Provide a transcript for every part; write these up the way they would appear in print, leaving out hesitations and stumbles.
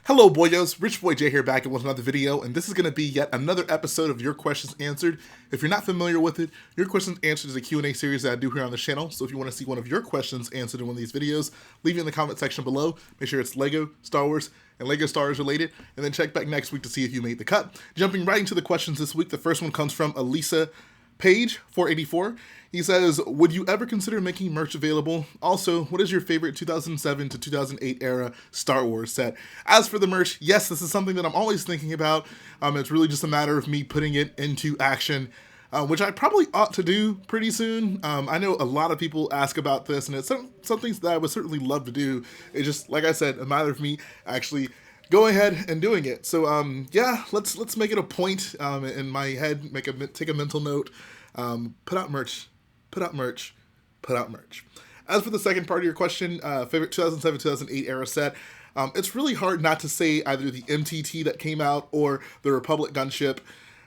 Hello boyos, Rich Boy J here back with another video, and this is going to be yet another episode of Your Questions Answered. If you're not familiar with it, Your Questions Answered is a Q&A series that I do here on the channel, so if you want to see one of your questions answered in one of these videos, leave it in the comment section below. Make sure it's Lego, Star Wars, and Lego Star Wars related, and then check back next week to see if you made the cut. Jumping right into the questions this week, the first one comes from Elisa Page 484. He says, would you ever consider making merch available? Also, what is your favorite 2007 to 2008 era Star Wars set? As for the merch, yes, this is something that I'm always thinking about. It's really just a matter of me putting it into action, which I probably ought to do pretty soon. I know a lot of people ask about this, and it's something that I would certainly love to do. It's just, like I said, a matter of me actually going ahead and doing it. So yeah, let's make it a point in my head. Take a mental note. Put out merch. Put out merch. Put out merch. As for the second part of your question, favorite 2007-2008 era set, it's really hard not to say either the MTT that came out or the Republic gunship.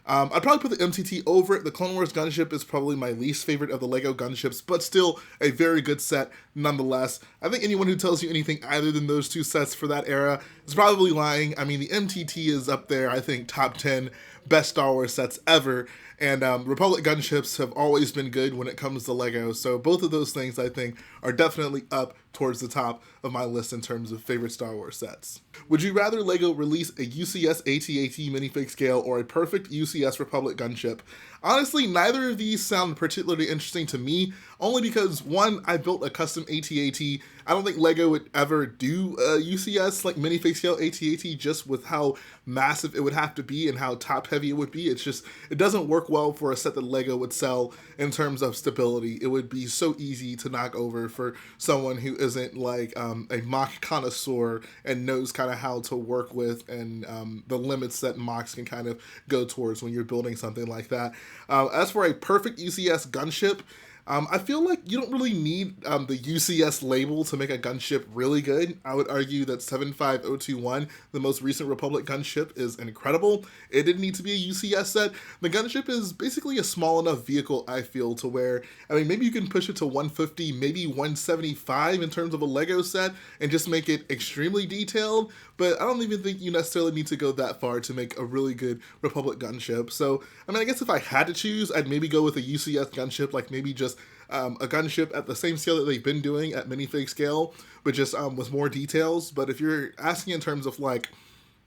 I'd probably put the MTT over it. The Clone Wars gunship is probably my least favorite of the Lego gunships, but still a very good set nonetheless. I think anyone who tells you anything other than those two sets for that era is probably lying. I mean, the MTT is up there, I think, top 10 best Star Wars sets ever, and Republic gunships have always been good when it comes to Lego, so both of those things, I think, are definitely up towards the top of my list in terms of favorite Star Wars sets. Would you rather Lego release a UCS AT-AT minifig scale or a perfect UCS Republic gunship? Honestly, neither of these sound particularly interesting to me, only because, one, I built a custom AT-AT. I don't think Lego would ever do a UCS, like minifig scale AT-AT, just with how massive it would have to be and how top heavy it would be. It's just, it doesn't work well for a set that Lego would sell in terms of stability. It would be so easy to knock over for someone who isn't like a mock connoisseur and knows kind of how to work with and the limits that mocks can kind of go towards when you're building something like that. As for a perfect UCS gunship, I feel like you don't really need the UCS label to make a gunship really good. I would argue that 75021, the most recent Republic gunship, is incredible. It didn't need to be a UCS set. The gunship is basically a small enough vehicle, I feel, to where, I mean, maybe you can push it to 150, maybe 175 in terms of a Lego set and just make it extremely detailed, but I don't even think you necessarily need to go that far to make a really good Republic gunship. So, I mean, I guess if I had to choose, I'd maybe go with a UCS gunship, like maybe just a gunship at the same scale that they've been doing at minifig scale, but just with more details. But if you're asking in terms of like,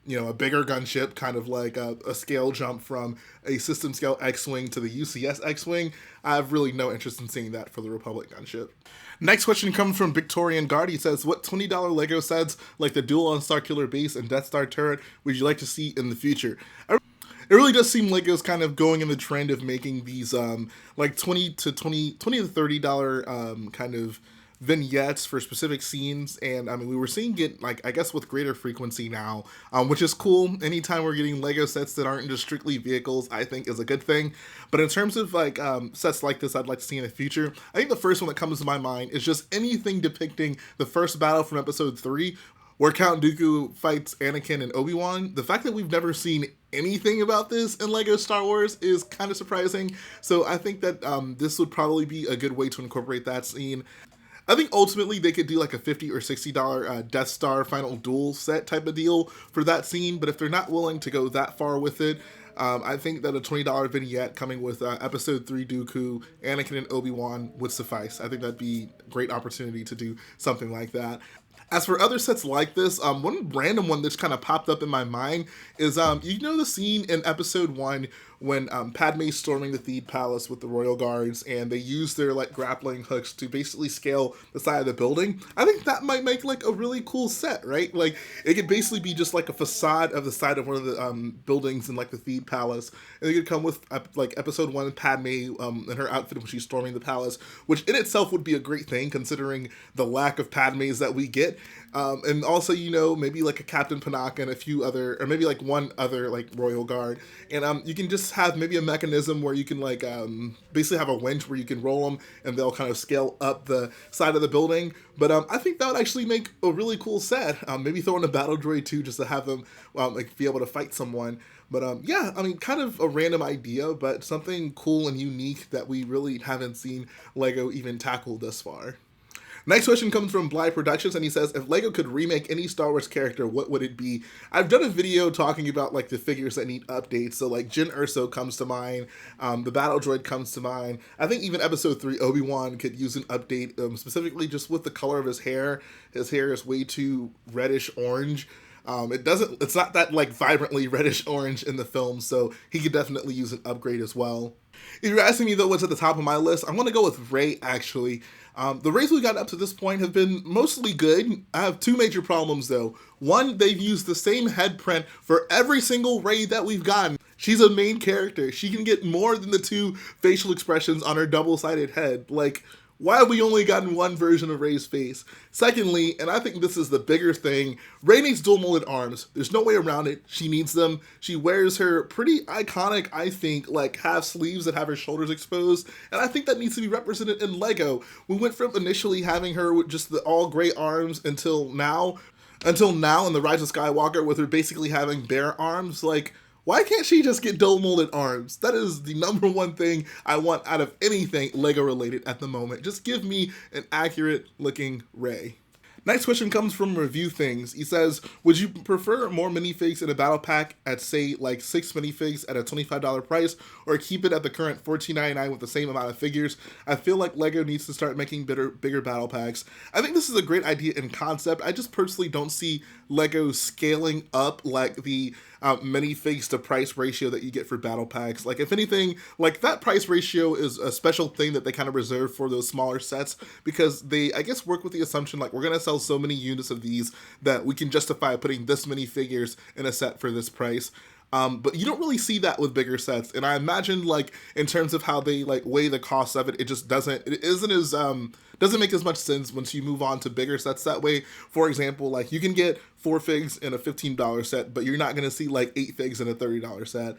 you know, a bigger gunship, kind of like a scale jump from a system scale X-Wing to the UCS X-Wing, I have really no interest in seeing that for the Republic gunship. Next question comes from Victorian Guard. He says, what $20 Lego sets, like the Dual on Starkiller Base and Death Star turret, would you like to see in the future? It really does seem like it was kind of going in the trend of making these like $20 to $30 kind of vignettes for specific scenes, and I mean, we were seeing it, like, I guess with greater frequency now, which is cool. Anytime we're getting Lego sets that aren't just strictly vehicles, I think is a good thing. But in terms of like sets like this I'd like to see in the future, I think the first one that comes to my mind is just anything depicting the first battle from episode 3, where Count Dooku fights Anakin and Obi-Wan. The fact that we've never seen anything about this in Lego Star Wars is kind of surprising, so I think that this would probably be a good way to incorporate that scene. I think ultimately they could do like a $50 or $60 Death Star Final Duel set type of deal for that scene, but if they're not willing to go that far with it, I think that a $20 vignette coming with Episode 3 Dooku, Anakin, and Obi-Wan would suffice. I think that'd be a great opportunity to do something like that. As for other sets like this, one random one that's kind of popped up in my mind is, you know, the scene in Episode 1 when Padme's storming the Theed Palace with the Royal Guards, and they use their like grappling hooks to basically scale the side of the building. I think that might make like a really cool set, right? Like, it could basically be just like a facade of the side of one of the buildings in like the Theed Palace, and it could come with like Episode 1 Padme in her outfit when she's storming the palace, which in itself would be a great thing considering the lack of Padmes that we get. And also, you know, maybe like a Captain Panaka and a few other, or maybe like one other like Royal Guard, and you can just have maybe a mechanism where you can like basically have a winch where you can roll them and they'll kind of scale up the side of the building. But I think that would actually make a really cool set. Maybe throw in a battle droid too, just to have them like be able to fight someone. But yeah, I mean, kind of a random idea, but something cool and unique that we really haven't seen Lego even tackle thus far. Next question comes from Bly Productions, and he says, if Lego could remake any Star Wars character, what would it be? I've done a video talking about like the figures that need updates. So like Jyn Erso comes to mind, the Battle Droid comes to mind. I think even Episode 3 Obi-Wan could use an update, specifically just with the color of his hair. His hair is way too reddish orange. It's not that like vibrantly reddish orange in the film, so he could definitely use an upgrade as well. If you're asking me though what's at the top of my list, I'm going to go with Rey actually. The Reys we've gotten up to this point have been mostly good. I have two major problems though. One, they've used the same head print for every single Rey that we've gotten. She's a main character. She can get more than the two facial expressions on her double-sided head. Like, why have we only gotten one version of Rey's face? Secondly, and I think this is the bigger thing, Rey needs dual molded arms. There's no way around it. She needs them. She wears her pretty iconic, I think, like half sleeves that have her shoulders exposed. And I think that needs to be represented in Lego. We went from initially having her with just the all gray arms until now in The Rise of Skywalker with her basically having bare arms. Like, why can't she just get dual molded arms? That is the number one thing I want out of anything Lego related at the moment. Just give me an accurate looking Rey. Next question comes from Review Things. He says, would you prefer more minifigs in a battle pack at say like 6 minifigs at a $25 price, or keep it at the current $14.99 with the same amount of figures? I feel like Lego needs to start making bigger battle packs. I think this is a great idea in concept. I just personally don't see Lego scaling up like the minifigs to price ratio that you get for battle packs. Like, if anything, like that price ratio is a special thing that they kind of reserve for those smaller sets, because they, I guess, work with the assumption like we're gonna sell so many units of these that we can justify putting this many figures in a set for this price. But you don't really see that with bigger sets, and I imagine like in terms of how they like weigh the cost of it, it doesn't make as much sense once you move on to bigger sets that way. For example, like you can get 4 figs in a $15 set, but you're not going to see like 8 figs in a $30 set.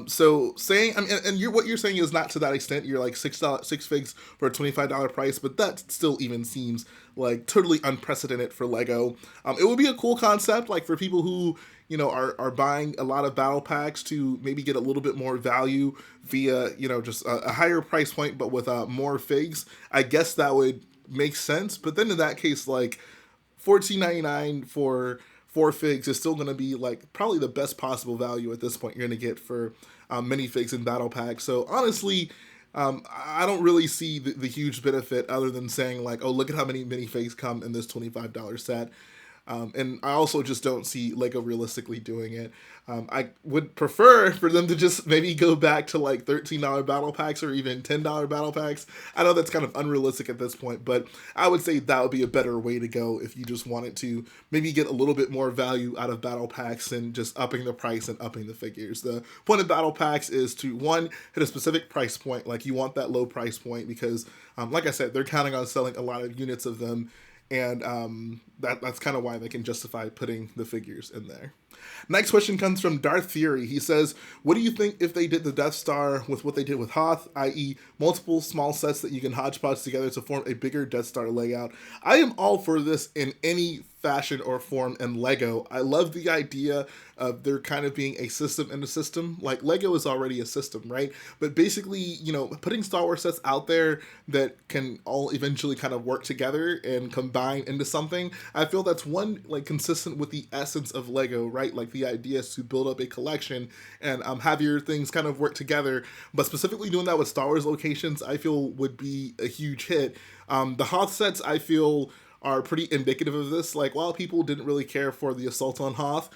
So saying, I mean, and what you're saying is not to that extent. You're like six figs for a $25 price, but that still even seems like totally unprecedented for Lego. It would be a cool concept, like for people who, you know, are buying a lot of battle packs to maybe get a little bit more value via, you know, just a higher price point, but with more figs. I guess that would make sense. But then in that case, like $14.99 for 4 figs is still going to be like probably the best possible value at this point you're going to get for minifigs and battle packs. So honestly, I don't really see the huge benefit other than saying like, oh, look at how many minifigs come in this $25 set. And I also just don't see Lego realistically doing it. I would prefer for them to just maybe go back to like $13 battle packs or even $10 battle packs. I know that's kind of unrealistic at this point, but I would say that would be a better way to go if you just wanted to maybe get a little bit more value out of battle packs than just upping the price and upping the figures. The point of battle packs is to, one, hit a specific price point. Like you want that low price point because, like I said, they're counting on selling a lot of units of them. And that's kind of why they can justify putting the figures in there. Next question comes from Darth Fury. He says, what do you think if they did the Death Star with what they did with Hoth, i.e. multiple small sets that you can hodgepodge together to form a bigger Death Star layout? I am all for this in any fashion or form in Lego. I love the idea of there kind of being a system in a system. Like Lego is already a system, right? But basically, you know, putting Star Wars sets out there that can all eventually kind of work together and combine into something, I feel that's one, like consistent with the essence of Lego, right? Like the idea is to build up a collection and have your things kind of work together. But specifically doing that with Star Wars locations, I feel would be a huge hit. The Hoth sets, I feel, are pretty indicative of this. Like, while people didn't really care for the Assault on Hoth,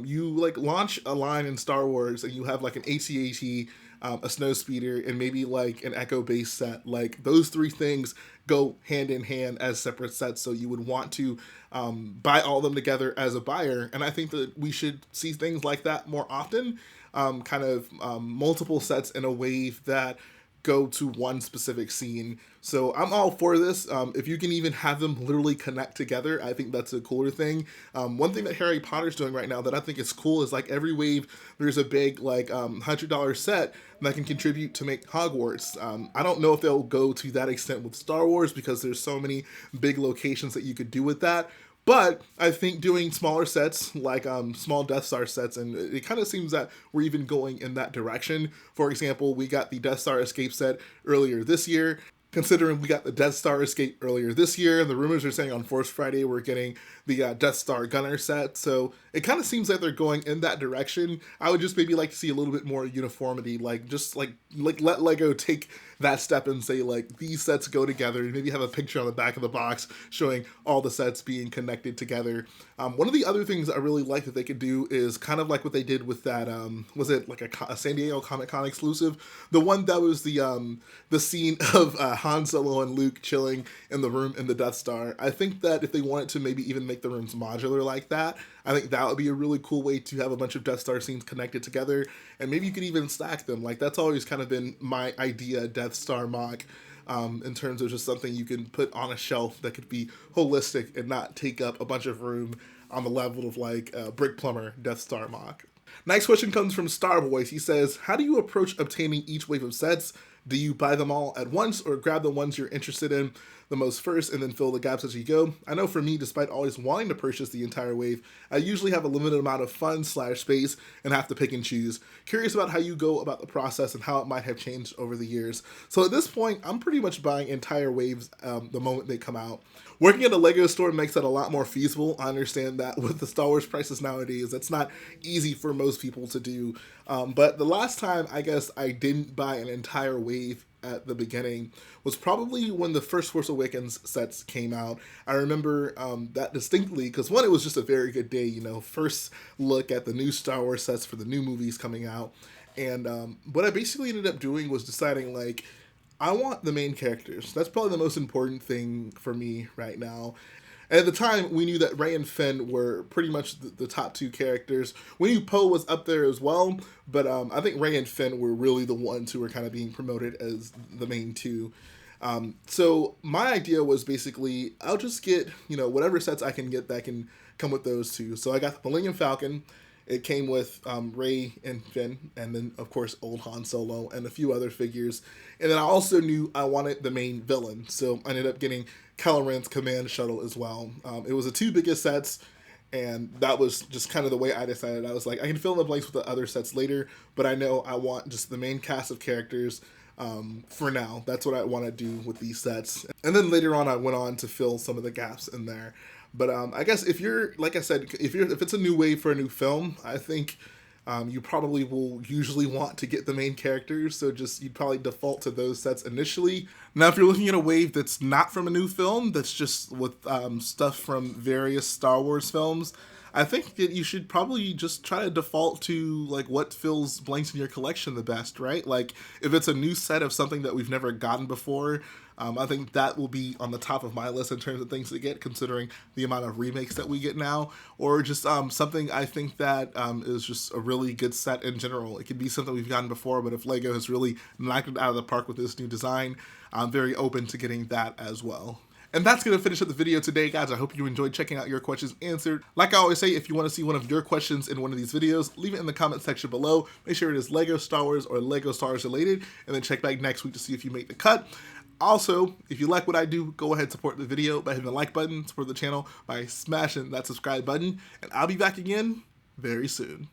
you like launch a line in Star Wars and you have like an AT-AT, a Snowspeeder, and maybe like an Echo base set. Like those 3 things go hand in hand as separate sets, so you would want to buy all of them together as a buyer. And I think that we should see things like that more often, multiple sets in a wave that go to one specific scene. So I'm all for this. If you can even have them literally connect together, I think that's a cooler thing. One thing that Harry Potter's doing right now that I think is cool is like every wave there's a big like $100 set that can contribute to make Hogwarts. I don't know if they'll go to that extent with Star Wars because there's so many big locations that you could do with that. But I think doing smaller sets, like small Death Star sets, and it kind of seems that we're even going in that direction. For example, we got the Death Star Escape set earlier this year. considering we got the Death Star escape earlier this year, and the rumors are saying on Force Friday we're getting the Death Star gunner set, so it kind of seems like they're going in that direction. I would just maybe like to see a little bit more uniformity, like just like let Lego take that step and say like these sets go together, and maybe have a picture on the back of the box showing all the sets being connected together. One of the other things I really like that they could do is kind of like what they did with that was it like a San Diego Comic-Con exclusive, the one that was the scene of Han Solo and Luke chilling in the room in the Death Star. I think that if they wanted to maybe even make the rooms modular like that, I think that would be a really cool way to have a bunch of Death Star scenes connected together, and maybe you could even stack them. Like that's always kind of been my idea, Death Star mock, in terms of just something you can put on a shelf that could be holistic and not take up a bunch of room on the level of like Brick Plumber Death Star mock. Next question comes from Starboys. He says, how do you approach obtaining each wave of sets? Do you buy them all at once or grab the ones you're interested in the most first and then fill the gaps as you go? I know for me, despite always wanting to purchase the entire wave, I usually have a limited amount of funds/space and have to pick and choose. Curious about how you go about the process and how it might have changed over the years. So at this point, I'm pretty much buying entire waves the moment they come out. Working at a Lego store makes that a lot more feasible. I understand that with the Star Wars prices nowadays, that's not easy for most people to do. But the last time I guess I didn't buy an entire wave at the beginning was probably when the first Force Awakens sets came out. I remember that distinctly because one, it was just a very good day, you know, first look at the new Star Wars sets for the new movies coming out. And what I basically ended up doing was deciding like, I want the main characters. That's probably the most important thing for me right now. And at the time, we knew that Rey and Finn were pretty much the top two characters. We knew Poe was up there as well, but I think Rey and Finn were really the ones who were kind of being promoted as the main two. So my idea was basically, I'll just get, you know, whatever sets I can get that can come with those two. So I got the Millennium Falcon. It came with Rey and Finn, and then, of course, old Han Solo, and a few other figures. And then I also knew I wanted the main villain, so I ended up getting Kylo Ren's command shuttle as well. It was the two biggest sets, and that was just kind of the way I decided. I was like, I can fill in the blanks with the other sets later, but I know I want just the main cast of characters for now. That's what I want to do with these sets. And then later on, I went on to fill some of the gaps in there. But I guess if you're, like I said, if it's a new wave for a new film, I think you probably will usually want to get the main characters. So just you'd probably default to those sets initially. Now, if you're looking at a wave that's not from a new film, that's just with stuff from various Star Wars films, I think that you should probably just try to default to like what fills blanks in your collection the best, right? Like if it's a new set of something that we've never gotten before, I think that will be on the top of my list in terms of things to get, considering the amount of remakes that we get now, or just something I think that is just a really good set in general. It could be something we've gotten before, but if Lego has really knocked it out of the park with this new design, I'm very open to getting that as well. And that's going to finish up the video today, guys. I hope you enjoyed checking out your questions answered. Like I always say, if you want to see one of your questions in one of these videos, leave it in the comment section below. Make sure it is Lego Star Wars or Lego Star Wars related, and then check back next week to see if you make the cut. Also, if you like what I do, go ahead and support the video by hitting the like button, support the channel by smashing that subscribe button, and I'll be back again very soon.